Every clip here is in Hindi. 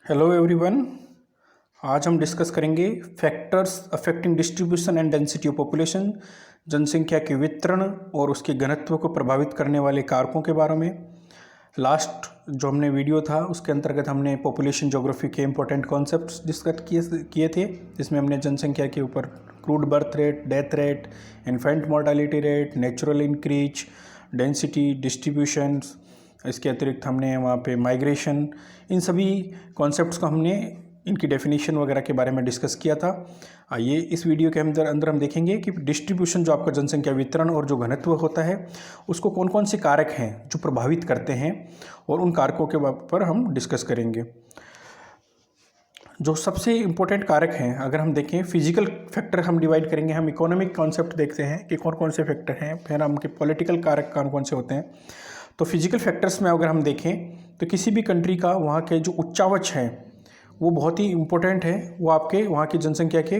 Hello everyone. आज हम डिस्कस करेंगे factors affecting distribution and density of population, जनसंख्या के वितरण और उसके घनत्व को प्रभावित करने वाले कारकों के बारे में। लास्ट जो हमने वीडियो था उसके अंतर्गत हमने पॉपुलेशन ज्योग्राफी के इंपॉर्टेंट कॉन्सेप्ट्स डिस्कस किए थे, जिसमें हमने जनसंख्या के ऊपर crude birth rate, death rate, infant mortality rate, natural increase, density, distributions, इसके अतिरिक्त हमने वहाँ पे माइग्रेशन, इन सभी कॉन्सेप्ट्स को हमने इनकी डेफिनेशन वगैरह के बारे में डिस्कस किया था। आइए इस वीडियो के अंदर हम देखेंगे कि डिस्ट्रीब्यूशन जो आपका जनसंख्या वितरण और जो घनत्व होता है उसको कौन कौन से कारक हैं जो प्रभावित करते हैं, और उन कारकों के पर हम डिस्कस करेंगे। जो सबसे इम्पोर्टेंट कारक हैं, अगर हम देखें फिजिकल फैक्टर हम डिवाइड करेंगे, हम इकोनॉमिक कॉन्सेप्ट देखते हैं कि कौन कौन से फैक्टर हैं, फिर हम के पॉलिटिकल कारक कौन कौन से होते हैं। तो फिजिकल फैक्टर्स में अगर हम देखें तो किसी भी कंट्री का वहाँ के जो उच्चावच हैं वो बहुत ही इम्पोर्टेंट है। वो आपके वहाँ की जनसंख्या के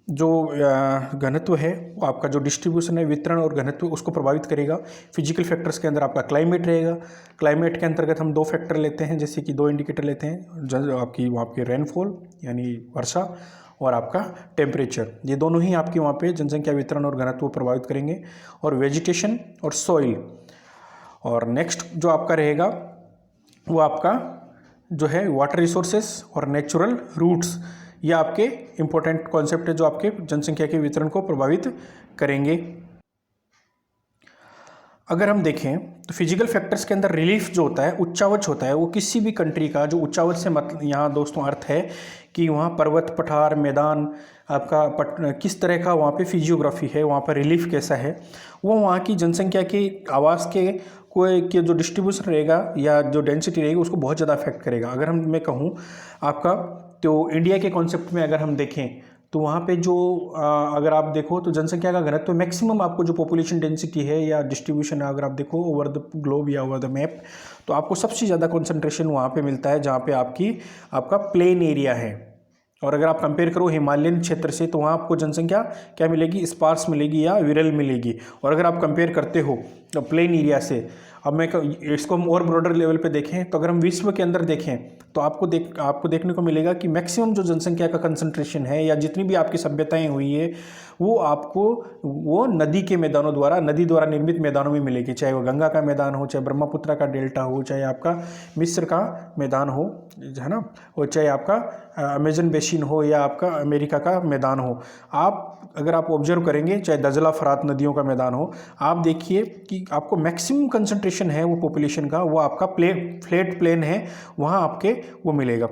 जो घनत्व है, वो आपका जो डिस्ट्रीब्यूशन है, वितरण और घनत्व, उसको प्रभावित करेगा। फिजिकल फैक्टर्स के अंदर आपका क्लाइमेट रहेगा। क्लाइमेट के अंतर्गत हम दो फैक्टर लेते हैं, जैसे कि दो इंडिकेटर लेते हैं, आपकी वहाँ की रेनफॉल यानी वर्षा और आपका टेम्परेचर। ये दोनों ही आपकी वहाँ पे जनसंख्या वितरण और घनत्व को प्रभावित करेंगे, और वेजिटेशन और सॉइल। और नेक्स्ट जो आपका रहेगा वो आपका जो है वाटर रिसोर्सेस और नेचुरल रूट्स। ये आपके इम्पोर्टेंट कॉन्सेप्ट है जो आपके जनसंख्या के वितरण को प्रभावित करेंगे। अगर हम देखें तो फिजिकल फैक्टर्स के अंदर रिलीफ जो होता है, उच्चावच होता है, वो किसी भी कंट्री का जो उच्चावच से मतलब यहाँ दोस्तों अर्थ है कि वहाँ पर्वत, पठार, मैदान, आपका किस तरह का वहाँ पे फिजियोग्राफी है, वहाँ पर रिलीफ कैसा है, वो वहाँ की जनसंख्या के आवास के कोई के जो डिस्ट्रीब्यूशन रहेगा या जो डेंसिटी रहेगी उसको बहुत ज़्यादा अफेक्ट करेगा। अगर मैं कहूँ आपका, तो इंडिया के कॉन्सेप्ट में अगर हम देखें तो वहाँ पे जो अगर आप देखो तो जनसंख्या का घनत्व मैक्सिमम आपको जो पॉपुलेशन डेंसिटी है या डिस्ट्रीब्यूशन है, अगर आप देखो ओवर द ग्लोब या ओवर द मैप, तो आपको सबसे ज़्यादा कंसंट्रेशन वहाँ पे मिलता है जहाँ पे आपका प्लेन एरिया है। और अगर आप कंपेयर करो हिमालयन क्षेत्र से, तो वहाँ आपको जनसंख्या क्या मिलेगी, स्पार्स मिलेगी या विरल मिलेगी। और अगर आप कंपेयर करते हो तो प्लेन एरिया से, अब इसको हम और ब्रॉडर लेवल पे देखें तो अगर हम विश्व के अंदर देखें तो आपको देखने को मिलेगा कि मैक्सिमम जो जनसंख्या का कंसंट्रेशन है या जितनी भी आपकी सभ्यताएं हुई है वो नदी के मैदानों द्वारा, नदी द्वारा निर्मित मैदानों में मिलेगी। चाहे वो गंगा का मैदान हो, चाहे ब्रह्मपुत्र का डेल्टा हो, चाहे आपका मिस्र का मैदान हो, है ना, और चाहे आपका अमेजन बेसिन हो या आपका अमेरिका का मैदान हो। अगर आप ऑब्जर्व करेंगे, चाहे दजला फरात नदियों का मैदान हो, आप देखिए कि आपको मैक्सिमम कंसंट्रेशन है वो पॉपुलेशन का, वो आपका फ्लैट प्लेन है, वहाँ आपके वो मिलेगा।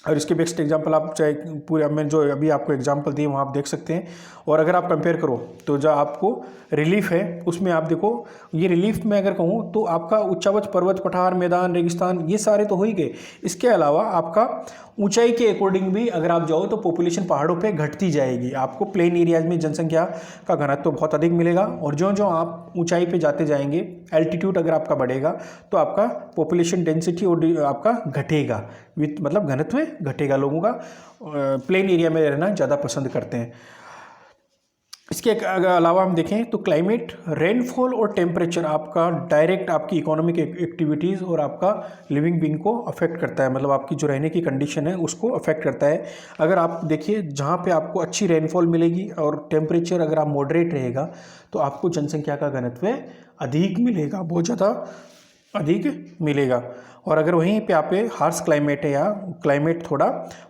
और इसके बेस्ट एग्जांपल आप चाहे पूरे मैं जो अभी आपको एग्जांपल दिए वहाँ आप देख सकते हैं। और अगर आप कंपेयर करो तो जो आपको रिलीफ है उसमें आप देखो, ये रिलीफ में अगर कहूँ तो आपका उच्चावच पर्वत, पठार, मैदान, रेगिस्तान, ये सारे तो हो ही गए। इसके अलावा आपका ऊंचाई के अकॉर्डिंग भी अगर आप जाओ तो पॉपुलेशन पहाड़ों पे घटती जाएगी। आपको प्लेन एरियाज में जनसंख्या का घनत्व बहुत अधिक मिलेगा, और जो जो आप ऊंचाई पे जाते जाएंगे, एल्टीट्यूड अगर आपका बढ़ेगा तो आपका पॉपुलेशन डेंसिटी और आपका घटेगा, मतलब घनत्व घटेगा। लोगों का प्लेन एरिया में रहना ज़्यादा पसंद करते हैं। इसके अलावा हम देखें तो क्लाइमेट, रेनफॉल और टेम्परेचर आपका डायरेक्ट आपकी इकोनॉमिक एक्टिविटीज़ और आपका लिविंग बीइंग को अफेक्ट करता है, मतलब आपकी जो रहने की कंडीशन है उसको अफेक्ट करता है। अगर आप देखिए जहाँ पे आपको अच्छी रेनफॉल मिलेगी और टेम्परेचर अगर आप मॉडरेट रहेगा तो आपको जनसंख्या का घनत्व अधिक मिलेगा, बहुत ज़्यादा अधिक मिलेगा। और अगर वहीं पे आप हार्श क्लाइमेट है या क्लाइमेट थोड़ा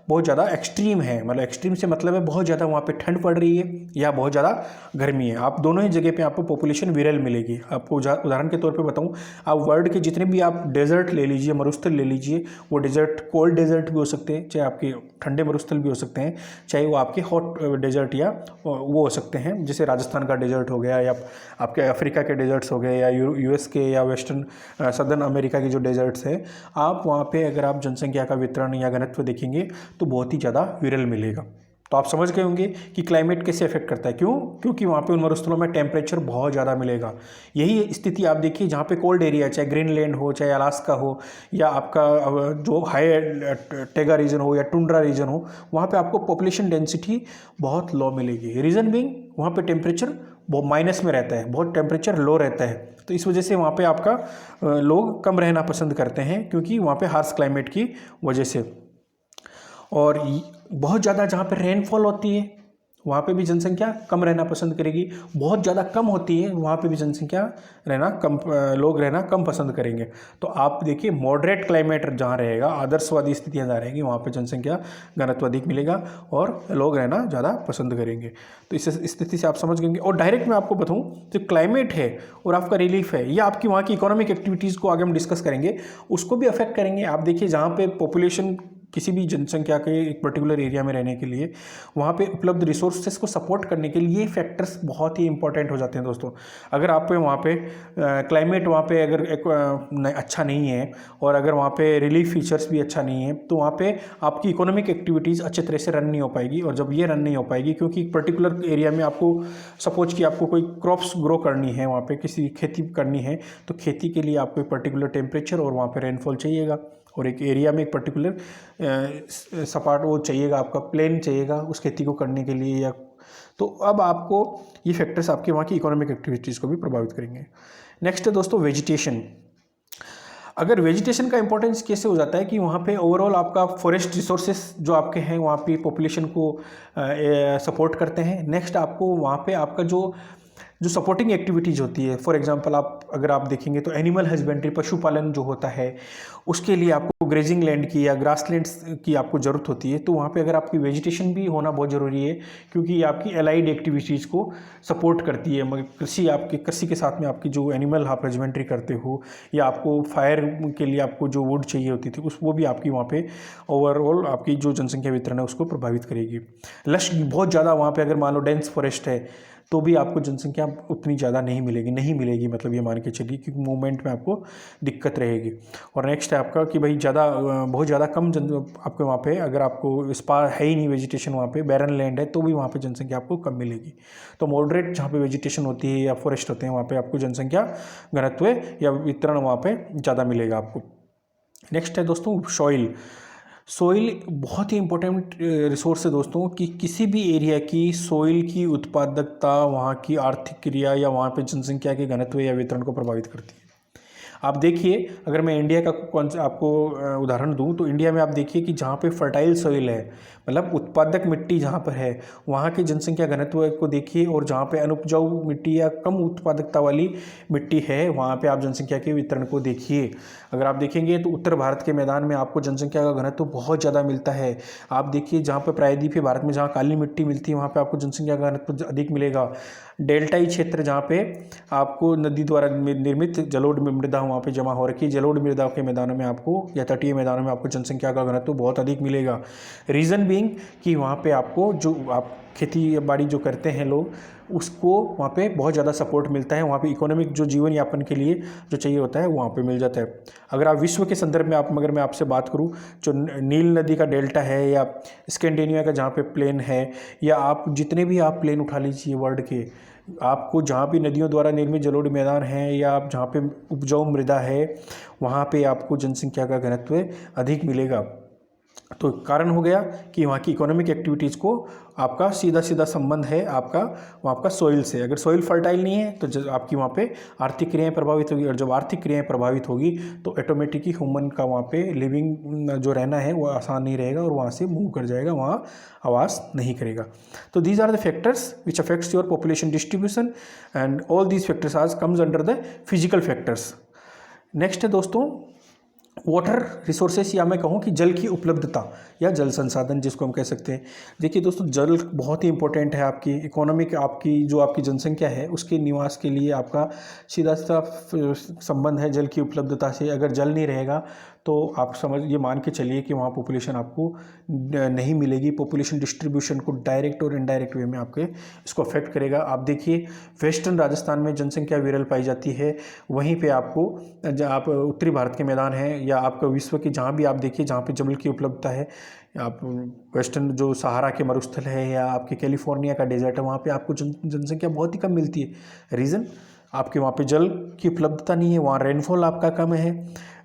बहुत ज़्यादा एक्सट्रीम है, मतलब एक्सट्रीम से मतलब है बहुत ज़्यादा वहाँ पे ठंड पड़ रही है या बहुत ज़्यादा गर्मी है, आप दोनों ही जगह पे आपको पॉपुलेशन विरल मिलेगी। आपको उदाहरण के तौर पे बताऊँ, आप वर्ल्ड के जितने भी आप डेजर्ट ले लीजिए, मरुस्थल ले लीजिए, वो डेजर्ट कोल्ड डेजर्ट भी हो सकते हैं, चाहे आपके ठंडे मरुस्थल भी हो सकते हैं, चाहे वो आपके हॉट डेजर्ट या वो हो सकते हैं, जैसे राजस्थान का डेजर्ट हो गया या आपके अफ्रीका के डेजर्ट्स हो गए या यूएस के या वेस्टर्न सदर्न अमेरिका के जो डेजर्ट्स हैं, आप वहाँ पे अगर आप जनसंख्या का वितरण या घनत्व देखेंगे तो बहुत ही ज़्यादा विरल मिलेगा। तो आप समझ गए होंगे कि क्लाइमेट कैसे अफेक्ट करता है। क्योंकि वहाँ पे उन मरुस्थलों में टेम्परेचर बहुत ज़्यादा मिलेगा। यही स्थिति आप देखिए जहाँ पे कोल्ड एरिया, चाहे ग्रीनलैंड हो, चाहे अलास्का हो, या आपका जो हाई टेगा रीजन हो या टुंड्रा रीजन हो, वहाँ पे आपको पॉपुलेशन डेंसिटी बहुत लो मिलेगी। रीज़न बीइंग वहाँ पे टेम्परेचर बहुत माइनस में रहता है, बहुत टेम्परेचर लो रहता है, तो इस वजह से वहाँ पे आपका लोग कम रहना पसंद करते हैं, क्योंकि वहाँ पे हार्श क्लाइमेट की वजह से। और बहुत ज़्यादा जहाँ पे रेनफॉल होती है वहाँ पे भी जनसंख्या कम रहना पसंद करेगी, बहुत ज़्यादा कम होती है वहाँ पे भी जनसंख्या रहना कम, लोग रहना कम पसंद करेंगे। तो आप देखिए मॉडरेट क्लाइमेट जहाँ रहेगा, आदर्शवादी स्थितियाँ जहाँ रहेंगी वहाँ पे जनसंख्या घनत्व अधिक मिलेगा और लोग रहना ज़्यादा पसंद करेंगे। तो इस स्थिति से आप समझ गएंगे। और डायरेक्ट मैं आपको बताऊँ, जो क्लाइमेट है और आपका रिलीफ है, ये आपकी वहाँ की इकोनॉमिक एक्टिविटीज़ को आगे हम डिस्कस करेंगे, उसको भी अफेक्ट करेंगे। आप देखिए जहाँ पे पॉपुलेशन किसी भी जनसंख्या के एक पर्टिकुलर एरिया में रहने के लिए वहाँ पे उपलब्ध रिसोर्सेज को सपोर्ट करने के लिए ये फैक्टर्स बहुत ही इंपॉर्टेंट हो जाते हैं दोस्तों। अगर आप पे वहाँ पे क्लाइमेट वहाँ पे अगर अच्छा नहीं है और अगर वहाँ पे रिलीफ फीचर्स भी अच्छा नहीं है तो वहाँ पे आपकी इकोनॉमिक एक्टिविटीज़ अच्छे तरह से रन नहीं हो पाएगी। और जब ये रन नहीं हो पाएगी, क्योंकि एक पर्टिकुलर एरिया में आपको सपोज कि आपको कोई क्रॉप्स ग्रो करनी है, वहाँ पे किसी खेती करनी है, तो खेती के लिए आपको एक पर्टिकुलर टेम्परेचर और वहाँ पे रेनफॉल चाहिएगा और एक एरिया में एक पर्टिकुलर सपाट वो चाहिएगा, आपका प्लेन चाहिएगा उस खेती को करने के लिए। या तो अब आपको ये फैक्टर्स आपके वहाँ की इकोनॉमिक एक्टिविटीज़ को भी प्रभावित करेंगे। नेक्स्ट है दोस्तों वेजिटेशन। अगर वेजिटेशन का इंपॉर्टेंस कैसे हो जाता है कि वहाँ पे ओवरऑल आपका फॉरेस्ट रिसोर्सेज जो आपके हैं वहाँ पे पॉपुलेशन को सपोर्ट करते हैं। नेक्स्ट आपको वहाँ पे आपका जो सपोर्टिंग एक्टिविटीज़ होती है, फॉर एग्जांपल अगर आप देखेंगे तो एनिमल हस्बेंड्री, पशुपालन जो होता है, उसके लिए आपको ग्रेजिंग लैंड की या ग्रास लैंड्स की आपको ज़रूरत होती है। तो वहाँ पे अगर आपकी वेजिटेशन भी होना बहुत ज़रूरी है, क्योंकि ये आपकी एलाइड एक्टिविटीज़ को सपोर्ट करती है। मगर कृषि के साथ में आपकी जो एनिमल आप हस्बेंड्री करते हो या आपको फायर के लिए आपको जो वुड चाहिए होती थी वो भी आपकी वहाँ पे ओवरऑल आपकी जो जनसंख्या वितरण है उसको प्रभावित करेगी। लश बहुत ज़्यादा वहाँ पे अगर मान लो डेंस फॉरेस्ट है तो भी आपको जनसंख्या उतनी ज़्यादा नहीं मिलेगी, मतलब ये मान के चलिए, क्योंकि मूवमेंट में आपको दिक्कत रहेगी। और नेक्स्ट है आपका कि भाई बहुत ज़्यादा कम आपके वहाँ पे अगर आपको स्पा है ही नहीं, वेजिटेशन वहाँ पे बैरन लैंड है, तो भी वहाँ पे जनसंख्या आपको कम मिलेगी। तो मॉडरेट जहाँ पे वेजिटेशन होती है या फॉरेस्ट होते हैं वहाँ पे आपको जनसंख्या घनत्व या वितरण वहाँ पे ज़्यादा मिलेगा आपको। नेक्स्ट है दोस्तों सॉइल बहुत ही इंपॉर्टेंट रिसोर्स है दोस्तों, कि किसी भी एरिया की सॉइल की उत्पादकता वहाँ की आर्थिक क्रिया या वहाँ पे जनसंख्या के घनत्व या वितरण को प्रभावित करती है। आप देखिए, अगर मैं इंडिया का आपको उदाहरण दूं तो इंडिया में आप देखिए कि जहाँ पे फर्टाइल सॉइल है, मतलब उत्पादक मिट्टी जहाँ पर है, वहाँ की जनसंख्या घनत्व को देखिए, और जहाँ पे अनुपजाऊ मिट्टी या कम उत्पादकता वाली मिट्टी है वहाँ पे आप जनसंख्या के वितरण को देखिए। अगर आप देखेंगे तो उत्तर भारत के मैदान में आपको जनसंख्या का घनत्व बहुत ज़्यादा मिलता है। आप देखिए जहाँ पर प्रायद्वीपीय भारत में जहाँ काली मिट्टी मिलती है वहाँ पर आपको जनसंख्या का घनत्व अधिक मिलेगा। डेल्टाई क्षेत्र जहाँ पे आपको नदी द्वारा निर्मित जलोढ़ मृदा वहाँ पे जमा हो रखी है, जलोढ़ मृदा के मैदानों में आपको या तटीय मैदानों में आपको जनसंख्या का घनत्व बहुत अधिक मिलेगा। रीज़न बीइंग कि वहाँ पे आपको जो आप खेती बाड़ी जो करते हैं लोग, उसको वहाँ पे बहुत ज़्यादा सपोर्ट मिलता है। वहाँ पे इकोनॉमिक जो जीवन यापन के लिए जो चाहिए होता है वहाँ पे मिल जाता है। अगर आप विश्व के संदर्भ में अगर मैं आपसे बात करूँ, जो नील नदी का डेल्टा है या स्कैंडिनेविया का जहाँ पे प्लेन है, या आप जितने भी आप प्लेन उठा लीजिए वर्ल्ड के, आपको जहाँ भी नदियों द्वारा निर्मित जलोढ़ मैदान हैं या आप जहाँ पे उपजाऊ मृदा है वहाँ पे आपको जनसंख्या का घनत्व अधिक मिलेगा। तो कारण हो गया कि वहाँ की इकोनॉमिक एक्टिविटीज़ को आपका सीधा संबंध है आपका सॉइल से। अगर सॉइल फर्टाइल नहीं है तो आपकी वहाँ पे आर्थिक क्रियाएं प्रभावित होगी, और जब आर्थिक क्रियाएं प्रभावित होगी तो ऑटोमेटिकली ह्यूमन का वहाँ पे लिविंग जो रहना है वो आसान नहीं रहेगा और वहाँ से मूव कर जाएगा, वहाँ आवास नहीं करेगा। तो these are the factors which affects your population distribution, and all these factors आज comes under the physical factors. Next है दोस्तों वाटर रिसोर्सेस, या मैं कहूँ कि जल की उपलब्धता या जल संसाधन जिसको हम कह सकते हैं। देखिए दोस्तों, जल बहुत ही इंपॉर्टेंट है आपकी इकोनॉमिक, आपकी जनसंख्या है उसके निवास के लिए आपका सीधा संबंध है जल की उपलब्धता से। अगर जल नहीं रहेगा तो आप ये मान के चलिए कि वहाँ पॉपुलेशन आपको नहीं मिलेगी। पॉपुलेशन डिस्ट्रीब्यूशन को डायरेक्ट और इनडायरेक्ट वे में आपके इसको अफेक्ट करेगा। आप देखिए वेस्टर्न राजस्थान में जनसंख्या विरल पाई जाती है, वहीं पे आपको आप उत्तरी भारत के मैदान हैं या आपका विश्व के जहाँ भी आप देखिए जहाँ पे जल की उपलब्धता है, आप वेस्टर्न जो सहारा के मरुस्थल है या आपके कैलिफोर्निया का डेजर्ट है, वहाँ पे आपको जनसंख्या बहुत ही कम मिलती है। रीज़न आपके वहाँ पे जल की उपलब्धता नहीं है, वहाँ रेनफॉल आपका कम है,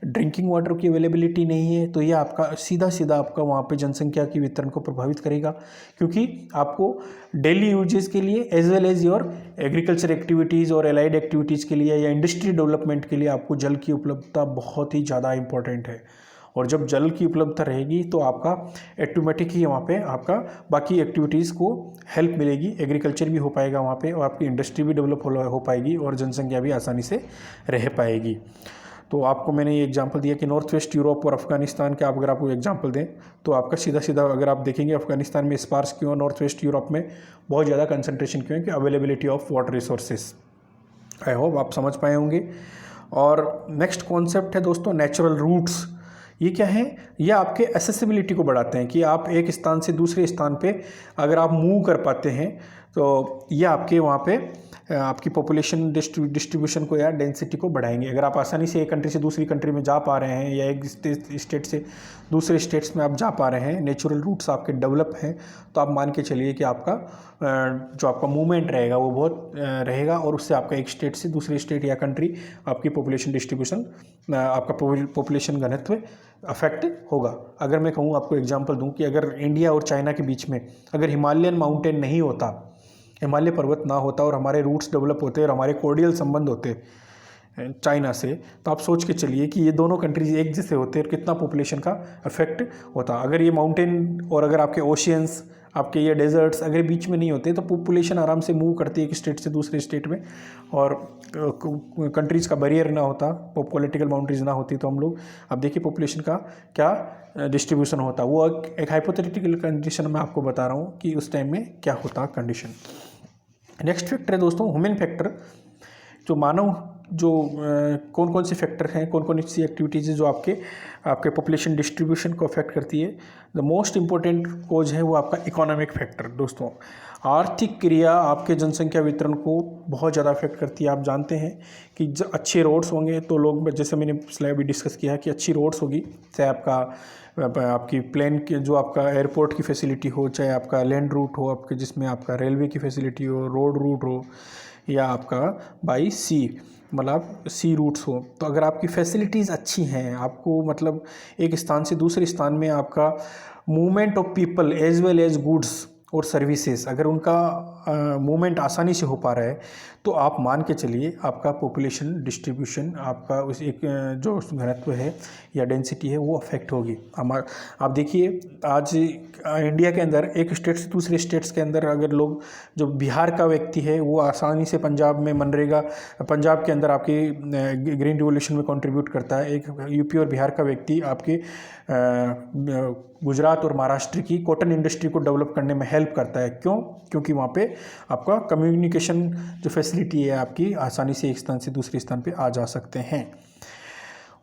ड्रिंकिंग वाटर की अवेलेबिलिटी नहीं है। तो ये आपका सीधा आपका वहाँ पे जनसंख्या की वितरण को प्रभावित करेगा, क्योंकि आपको डेली यूजेस के लिए as well as your agriculture activities और एलाइड एक्टिविटीज़ के लिए या इंडस्ट्री डेवलपमेंट के लिए आपको जल की उपलब्धता बहुत ही ज़्यादा इंपॉर्टेंट है। और जब जल की उपलब्धता रहेगी तो आपका ऑटोमेटिक ही वहाँ पे आपका बाकी एक्टिविटीज़ को हेल्प मिलेगी, एग्रीकल्चर भी हो पाएगा वहाँ पे, और आपकी इंडस्ट्री भी डेवलप हो पाएगी और जनसंख्या भी आसानी से रह पाएगी। तो आपको मैंने ये एग्जांपल दिया कि नॉर्थ वेस्ट यूरोप और अफगानिस्तान के, आप अगर आपको एग्जांपल दें तो आपका सीधा सीधा अगर आप देखेंगे अफगानिस्तान में स्पार्स क्यों, नॉर्थ वेस्ट यूरोप में बहुत ज़्यादा कंसंट्रेशन क्यों है कि availability of water resources. I hope आप समझ पाए होंगे। और नेक्स्ट कॉन्सेप्ट है दोस्तों नेचुरल रूट्स। ये क्या है? ये आपके एसेसिबिलिटी को बढ़ाते हैं कि आप एक स्थान से दूसरे स्थान पे अगर आप मूव कर पाते हैं तो ये आपके वहाँ पे आपकी पॉपुलेशन डिस्ट्रीब्यूशन को या डेंसिटी को बढ़ाएंगे। अगर आप आसानी से एक कंट्री से दूसरी कंट्री में जा पा रहे हैं या एक स्टेट से दूसरे स्टेट्स में आप जा पा रहे हैं, नेचुरल रूट्स आपके डेवलप हैं, तो आप मान के चलिए कि आपका जो आपका मूवमेंट रहेगा वो बहुत रहेगा और उससे आपका एक स्टेट से दूसरे स्टेट या कंट्री आपकी पॉपुलेशन डिस्ट्रीब्यूशन, आपका पॉपुलेशन घनत्व अफेक्ट होगा। अगर मैं कहूँ आपको एग्जांपल दूँ कि अगर इंडिया और चाइना के बीच में अगर हिमालयन माउंटेन नहीं होता, हिमालय पर्वत ना होता और हमारे रूट्स डेवलप होते और हमारे कोर्डियल संबंध होते चाइना से, तो आप सोच के चलिए कि ये दोनों कंट्रीज एक जैसे होते और कितना पॉपुलेशन का इफेक्ट होता। अगर ये माउंटेन और अगर आपके ओशियंस, आपके ये डेजर्ट्स अगर बीच में नहीं होते तो पॉपुलेशन आराम से मूव करती है एक स्टेट से दूसरे स्टेट में, और कंट्रीज़ का बैरियर ना होता, पॉलिटिकल बाउंड्रीज ना होती, तो हम लोग अब देखिए पॉपुलेशन का क्या डिस्ट्रीब्यूशन होता। वो एक हाइपोथेटिकल कंडीशन में आपको बता रहा हूँ कि उस टाइम में क्या होता कंडीशन। नेक्स्ट फैक्टर है दोस्तों ह्यूमन फैक्टर। जो मानव जो कौन कौन से फैक्टर हैं, कौन कौन सी एक्टिविटीज़ जो आपके पॉपुलेशन डिस्ट्रीब्यूशन को अफेक्ट करती है। द मोस्ट इम्पोर्टेंट कोज है वो आपका इकोनॉमिक फैक्टर। दोस्तों आर्थिक क्रिया आपके जनसंख्या वितरण को बहुत ज़्यादा अफेक्ट करती है। आप जानते हैं कि जब अच्छे रोड्स होंगे तो लोग, जैसे मैंने स्लाइड भी डिस्कस किया है कि अच्छी रोड्स होगी, चाहे आपकी प्लेन के जो आपका एयरपोर्ट की फैसिलिटी हो, चाहे आपका लैंड रूट हो आपके जिसमें आपका रेलवे की फैसिलिटी हो, रोड रूट हो, या आपका बाई सी मतलब सी रूट्स हो, तो अगर आपकी फैसिलिटीज़ अच्छी हैं, आपको मतलब एक स्थान से दूसरे स्थान में आपका movement of people as well as goods और सर्विसेज, अगर उनका मूवमेंट आसानी से हो पा रहा है, तो आप मान के चलिए आपका पॉपुलेशन डिस्ट्रीब्यूशन, आपका उस एक जो घनत्व है या डेंसिटी है वो अफेक्ट होगी। आप देखिए आज इंडिया के अंदर एक स्टेट से दूसरे स्टेट्स के अंदर अगर लोग, जो बिहार का व्यक्ति है वो आसानी से पंजाब में मनरेगा, पंजाब के अंदर आपकी ग्रीन रिवोल्यूशन में कंट्रीब्यूट करता है। एक यूपी और बिहार का व्यक्ति आपके गुजरात और महाराष्ट्र की कॉटन इंडस्ट्री को डेवलप करने में हेल्प करता है। क्यों? क्योंकि वहाँ पे आपका कम्युनिकेशन जो फैसिलिटी है आपकी आसानी से एक स्थान से दूसरे स्थान पे आ जा सकते हैं।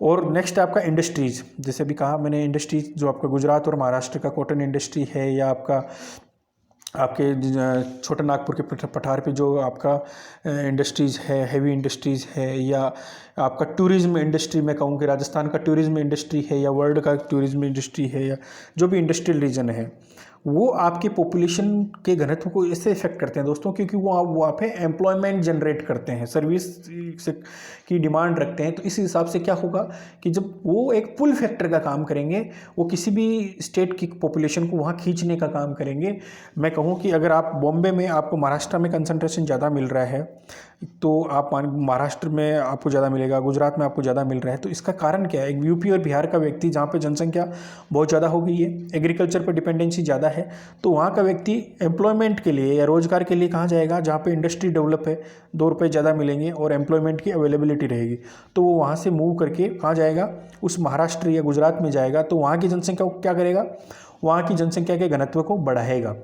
और नेक्स्ट आपका इंडस्ट्रीज़, जैसे भी कहा मैंने, इंडस्ट्रीज जो आपका गुजरात और महाराष्ट्र का कॉटन इंडस्ट्री है, या आपके छोटा नागपुर के पठार पे जो आपका इंडस्ट्रीज़ है, हैवी इंडस्ट्रीज़ है, या आपका टूरिज़्म इंडस्ट्री, मैं कहूँ कि राजस्थान का टूरिज़्म इंडस्ट्री है, या वर्ल्ड का टूरिज़्म इंडस्ट्री है, या जो भी इंडस्ट्रियल रीजन है, वो आपके पॉपुलेशन के घनत्व को इससे इफेक्ट करते हैं दोस्तों, क्योंकि वो वहाँ पे एम्प्लॉयमेंट जनरेट करते हैं, सर्विस की डिमांड रखते हैं। तो इस हिसाब से क्या होगा कि जब वो एक पुल फैक्टर का काम करेंगे, वो किसी भी स्टेट की पॉपुलेशन को वहाँ खींचने का काम करेंगे। मैं कहूँ कि अगर आप बॉम्बे में, आपको महाराष्ट्र में कंसंट्रेशन ज़्यादा मिल रहा है, तो आप महाराष्ट्र में आपको ज़्यादा मिलेगा, गुजरात में आपको ज़्यादा मिल रहा है, तो इसका कारण क्या है? एक यूपी और बिहार का व्यक्ति जहाँ पे जनसंख्या बहुत ज़्यादा हो गई है, एग्रीकल्चर पर डिपेंडेंसी ज़्यादा है, तो वहाँ का व्यक्ति एम्प्लॉयमेंट के लिए या रोज़गार के लिए कहाँ जाएगा? जहाँ पे इंडस्ट्री डेवलप है, 2 रुपये ज़्यादा मिलेंगे और एम्प्लॉयमेंट की अवेलेबिलिटी रहेगी, तो वो वहाँ से मूव करके कहाँ जाएगा? उस महाराष्ट्र या गुजरात में जाएगा, तो वहाँ की जनसंख्या को क्या करेगा? वहाँ की जनसंख्या के घनत्व को बढ़ाएगा।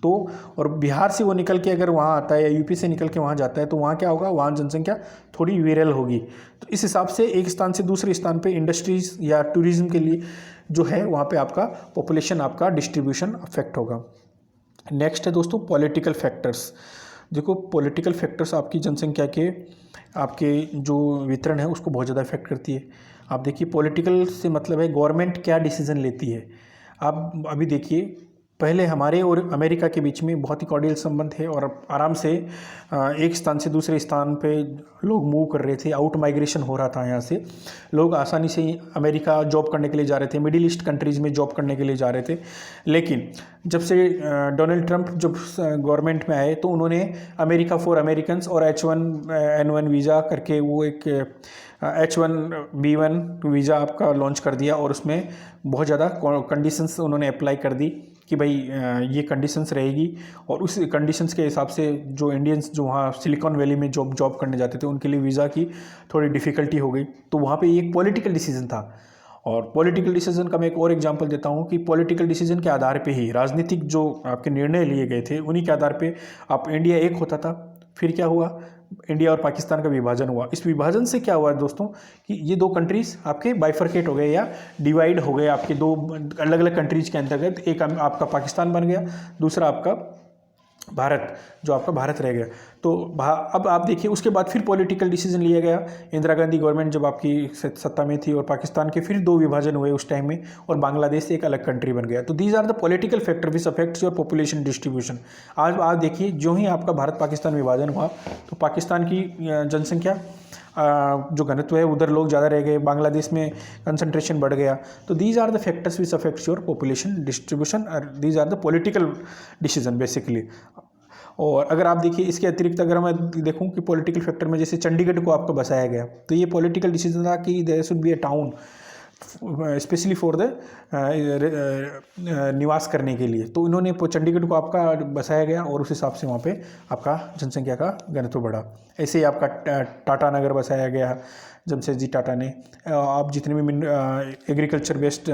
तो और बिहार से वो निकल के अगर वहाँ आता है या यूपी से निकल के वहाँ जाता है, तो वहाँ क्या होगा? वहाँ जनसंख्या थोड़ी विरल होगी। तो इस हिसाब से एक स्थान से दूसरे स्थान पे इंडस्ट्रीज़ या टूरिज़्म के लिए जो है वहाँ पे आपका पॉपुलेशन, आपका डिस्ट्रीब्यूशन अफेक्ट होगा। नेक्स्ट है दोस्तों पॉलिटिकल फैक्टर्स। देखो पॉलिटिकल फैक्टर्स आपकी जनसंख्या के आपके जो वितरण है उसको बहुत ज़्यादा इफेक्ट करती है। आप देखिए पॉलिटिकल से मतलब है गवर्नमेंट क्या डिसीज़न लेती है। आप अभी देखिए पहले हमारे और अमेरिका के बीच में बहुत ही कॉर्डियल संबंध है और आराम से एक स्थान से दूसरे स्थान पे लोग मूव कर रहे थे, आउट माइग्रेशन हो रहा था। यहाँ से लोग आसानी से अमेरिका जॉब करने के लिए जा रहे थे, मिडिल ईस्ट कंट्रीज़ में जॉब करने के लिए जा रहे थे। लेकिन जब से डोनाल्ड ट्रंप जब गवर्नमेंट में आए तो उन्होंने अमेरिका फॉर अमेरिकन्स और H1N1 वीज़ा करके वो एक H1B1 वीज़ा आपका लॉन्च कर दिया और उसमें बहुत ज़्यादा कंडीशंस उन्होंने अप्लाई कर दी कि भाई ये कंडीशंस रहेगी। और उस कंडीशंस के हिसाब से जो इंडियंस जो वहाँ सिलिकॉन वैली में जॉब करने जाते थे उनके लिए वीज़ा की थोड़ी डिफ़िकल्टी हो गई। तो वहाँ पे एक पॉलिटिकल डिसीजन था। और पॉलिटिकल डिसीजन का मैं एक और एग्जांपल देता हूँ कि पॉलिटिकल डिसीजन के आधार पे ही राजनीतिक जो आपके निर्णय लिए गए थे उन्हीं के आधार पे आप इंडिया एक होता था। फिर क्या हुआ, इंडिया और पाकिस्तान का विभाजन हुआ। इस विभाजन से क्या हुआ दोस्तों कि ये दो कंट्रीज़ आपके बाइफरकेट हो गए या डिवाइड हो गए आपके दो अलग अलग कंट्रीज़ के अंतर्गत। एक आपका पाकिस्तान बन गया, दूसरा आपका भारत, जो आपका भारत रह गया। तो अब आप देखिए उसके बाद फिर पॉलिटिकल डिसीजन लिया गया। इंदिरा गांधी गवर्नमेंट जब आपकी सत्ता में थी और पाकिस्तान के फिर दो विभाजन हुए उस टाइम में और बांग्लादेश से एक अलग कंट्री बन गया। तो these are the political factor which affects your population distribution. आज आप देखिए जो ही आपका भारत पाकिस्तान विभाजन हुआ तो पाकिस्तान की जनसंख्या जो घनत्व है उधर लोग ज़्यादा रह गए, बांग्लादेश में कंसंट्रेशन बढ़ गया। तो these are the factors which affects your population distribution और these are the political decision basically. और अगर आप देखिए इसके अतिरिक्त अगर मैं देखूं कि पॉलिटिकल फैक्टर में जैसे चंडीगढ़ को आपको बसाया गया तो ये पॉलिटिकल डिसीजन था कि there should be a town specially for the निवास करने के लिए। तो इन्होंने चंडीगढ़ को आपका बसाया गया और उस हिसाब से वहाँ पे आपका जनसंख्या का घनत्व बढ़ा। ऐसे ही आपका टाटा नगर बसाया गया जमशेदजी टाटा ने। आप जितने भी agriculture based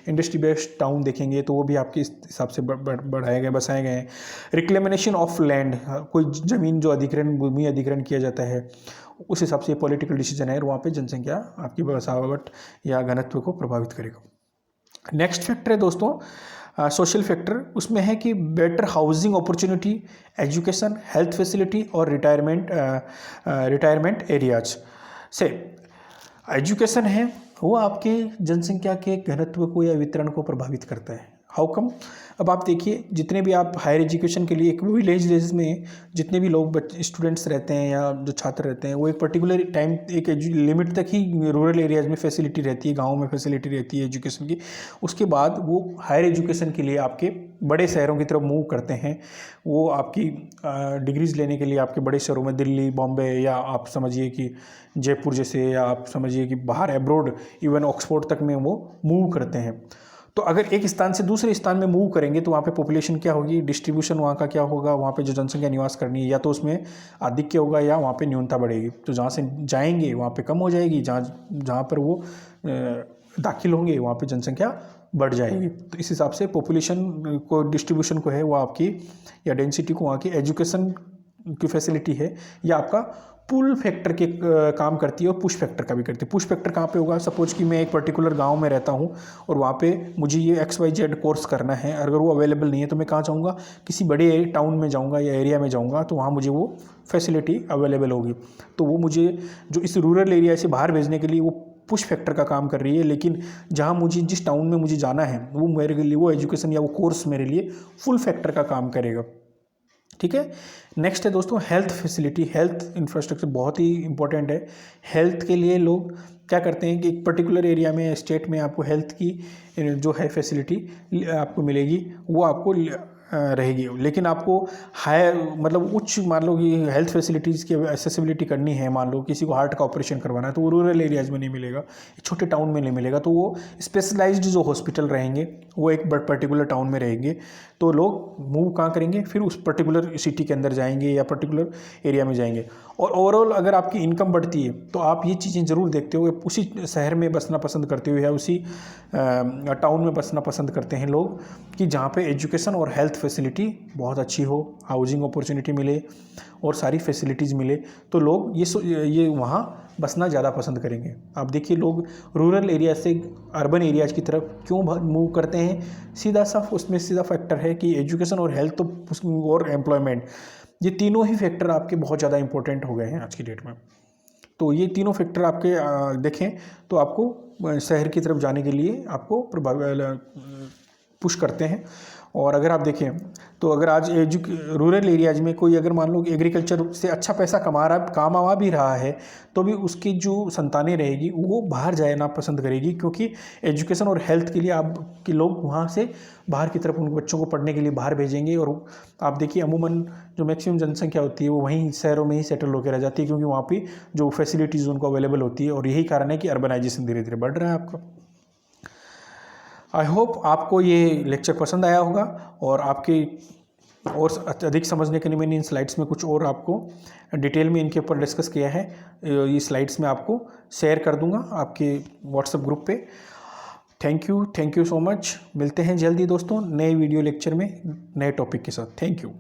industry based town देखेंगे तो वो भी आपके इस हिसाब से बढ़ाए गए बसाए गए हैं। रिक्लेमिनेशन ऑफ लैंड, कोई ज़मीन जो अधिग्रहण भूमि अधिग्रहण किया जाता है उस हिसाब से पॉलिटिकल डिसीजन है और वहाँ पे जनसंख्या आपकी बसावट या घनत्व को प्रभावित करेगा। नेक्स्ट फैक्टर है दोस्तों सोशल फैक्टर। उसमें है कि better housing opportunity, education, health facility और रिटायरमेंट एरियाज से। एजुकेशन है वो आपके जनसंख्या के घनत्व को या वितरण को प्रभावित करता है। How come? अब आप देखिए जितने भी आप हायर एजुकेशन के लिए एक विलेज में जितने भी लोग स्टूडेंट्स रहते हैं या जो छात्र रहते हैं वो एक पर्टिकुलर टाइम एक लिमिट तक ही रूरल एरियाज़ में फैसिलिटी रहती है, गाँव में फैसिलिटी रहती है एजुकेशन की। उसके बाद वो हायर एजुकेशन के लिए आपके बड़े शहरों की तरफ मूव करते हैं। वो आपकी डिग्रीज़ लेने के लिए आपके बड़े शहरों में दिल्ली, बॉम्बे या आप समझिए कि जयपुर जैसे, या आप समझिए कि बाहर एब्रॉड इवन ऑक्सफोर्ड तक में वो मूव करते हैं। तो अगर एक स्थान से दूसरे स्थान में मूव करेंगे तो वहाँ पे पॉपुलेशन क्या होगी, डिस्ट्रीब्यूशन वहाँ का क्या होगा, वहाँ पे जो जनसंख्या निवास करनी है या तो उसमें आधिक्य होगा या वहाँ पे न्यूनता बढ़ेगी। तो जहाँ से जाएंगे वहाँ पे कम हो जाएगी, जहाँ पर वो दाखिल होंगे वहाँ पे जनसंख्या बढ़ जाएगी। तो इस हिसाब से पॉपुलेशन को डिस्ट्रीब्यूशन को है वो आपकी या डेंसिटी को वहाँ की एजुकेशन की फैसिलिटी है या आपका पुल फैक्टर के काम करती है और पुश फैक्टर का भी करती है। पुश फैक्टर कहाँ पे होगा? सपोज कि मैं एक पर्टिकुलर गांव में रहता हूँ और वहाँ पे मुझे ये XYZ कोर्स करना है, अगर वो अवेलेबल नहीं है तो मैं कहाँ जाऊँगा? किसी बड़े टाउन में जाऊँगा या एरिया में जाऊँगा तो वहाँ मुझे वो फैसिलिटी अवेलेबल होगी। तो वो मुझे जो इस रूरल एरिया से बाहर भेजने के लिए वो पुश फैक्टर का काम कर रही है। लेकिन जहाँ मुझे जिस टाउन में मुझे जाना है वो मेरे लिए वो एजुकेशन या वो कोर्स मेरे लिए फुल फैक्टर का काम करेगा। ठीक है। नेक्स्ट है दोस्तों हेल्थ फैसिलिटी। हेल्थ इंफ्रास्ट्रक्चर बहुत ही इंपॉर्टेंट है। हेल्थ के लिए लोग क्या करते हैं कि एक पर्टिकुलर एरिया में स्टेट में आपको हेल्थ की जो है फैसिलिटी आपको मिलेगी वो आपको रहेगी। लेकिन आपको हायर मतलब उच्च मान लो कि हेल्थ फैसिलिटीज़ की एक्सेसिबिलिटी करनी है, मान लो किसी को हार्ट का ऑपरेशन करवाना है तो वो रूरल एरियाज़ में नहीं मिलेगा, छोटे टाउन में नहीं मिलेगा। तो वो स्पेशलाइज्ड जो हॉस्पिटल रहेंगे वो एक पर्टिकुलर टाउन में रहेंगे। तो लोग मूव कहाँ करेंगे? फिर उस पर्टिकुलर सिटी के अंदर जाएंगे या पर्टिकुलर एरिया में जाएंगे। और ओवरऑल अगर आपकी इनकम बढ़ती है तो आप ये चीज़ें ज़रूर देखते हो, उसी शहर में बसना पसंद करते हो या उसी टाउन में बसना पसंद करते हैं लोग कि जहाँ पे एजुकेशन और हेल्थ फैसिलिटी बहुत अच्छी हो, हाउसिंग अपॉर्चुनिटी मिले और सारी फैसिलिटीज़ मिले। तो लोग ये वहाँ बसना ज़्यादा पसंद करेंगे। आप देखिए लोग रूरल एरिया से अर्बन एरियाज़ की तरफ क्यों मूव करते हैं? सीधा सा उसमें सीधा फैक्टर है कि एजुकेशन और हेल्थ तो और एम्प्लॉयमेंट, ये तीनों ही फैक्टर आपके बहुत ज़्यादा इंपॉर्टेंट हो गए हैं आज की डेट में। तो ये तीनों फैक्टर आपके देखें तो आपको शहर की तरफ जाने के लिए आपको पुश करते हैं। और अगर आप देखें तो अगर आज रूरल एरियाज में कोई अगर मान लो एग्रीकल्चर से अच्छा पैसा कमा भी रहा है, तो भी उसकी जो संतानें रहेगी वो बाहर जाना पसंद करेगी, क्योंकि एजुकेशन और हेल्थ के लिए आप कि लोग वहाँ से बाहर की तरफ उन बच्चों को पढ़ने के लिए बाहर भेजेंगे। और आप देखिए अमूमन जो मैक्सिमम जनसंख्या होती है वो वहीं शहरों में ही सेटल होकर रह जाती है, क्योंकि वहाँ पे जो फैसिलिटीज़ उनको अवेलेबल होती है। और यही कारण है कि अर्बनाइजेशन धीरे धीरे बढ़ रहा है आपका। आई होप आपको ये लेक्चर पसंद आया होगा, और आपके और अधिक समझने के लिए मैंने इन स्लाइड्स में कुछ और आपको डिटेल में इनके ऊपर डिस्कस किया है। ये स्लाइड्स मैं आपको शेयर कर दूंगा आपके व्हाट्सएप ग्रुप पे। Thank you so much. मिलते हैं जल्दी दोस्तों नए वीडियो लेक्चर में नए टॉपिक के साथ। Thank you.